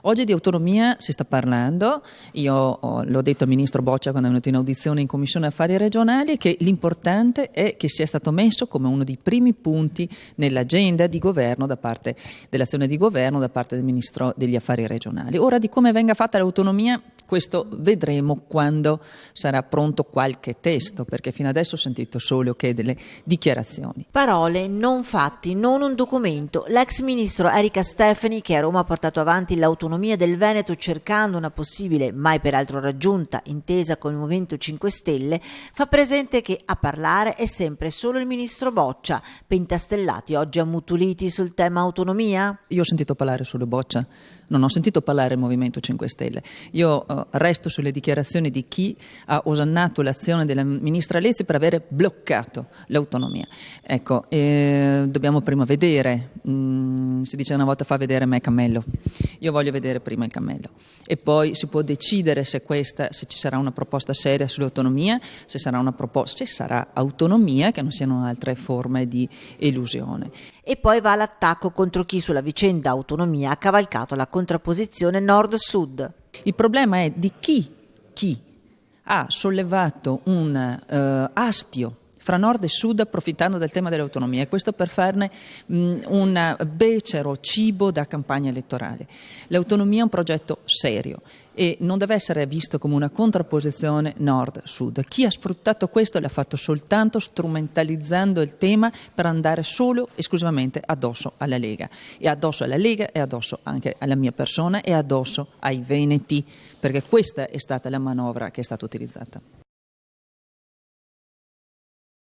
Oggi di autonomia si sta parlando, l'ho detto al Ministro Boccia quando è venuto in audizione in Commissione Affari Regionali, che l'importante è che sia stato messo come uno dei primi punti nell'agenda di governo da parte dell'azione di governo da parte del Ministro degli Affari Regionali. Ora, di come venga fatta l'autonomia, questo vedremo quando sarà pronto qualche testo, perché fino adesso ho sentito solo che delle dichiarazioni. Parole, non fatti, non un documento. L'ex ministro Erika Stefani, che a Roma ha portato avanti l'autonomia del Veneto cercando una possibile, mai peraltro raggiunta, intesa con il Movimento 5 Stelle, fa presente che a parlare è sempre solo il ministro Boccia. Pentastellati oggi ammutoliti sul tema autonomia? Io ho sentito parlare solo Boccia, non ho sentito parlare il Movimento 5 Stelle. Io resto sulle dichiarazioni di chi ha osannato l'azione della ministra Lezzi per avere bloccato l'autonomia. Ecco, dobbiamo prima vedere, si dice una volta fa vedere me cammello. Io voglio vedere prima il cammello e poi si può decidere se ci sarà una proposta seria sull'autonomia, se sarà autonomia, che non siano altre forme di elusione. E poi va all'attacco contro chi sulla vicenda autonomia ha cavalcato la contrapposizione nord-sud. Il problema è di chi ha sollevato un astio fra nord e sud approfittando del tema dell'autonomia, e questo per farne un becero cibo da campagna elettorale. L'autonomia è un progetto serio e non deve essere visto come una contrapposizione nord-sud. Chi ha sfruttato questo l'ha fatto soltanto strumentalizzando il tema per andare solo esclusivamente addosso alla Lega, e addosso alla Lega e addosso anche alla mia persona e addosso ai veneti, perché questa è stata la manovra che è stata utilizzata.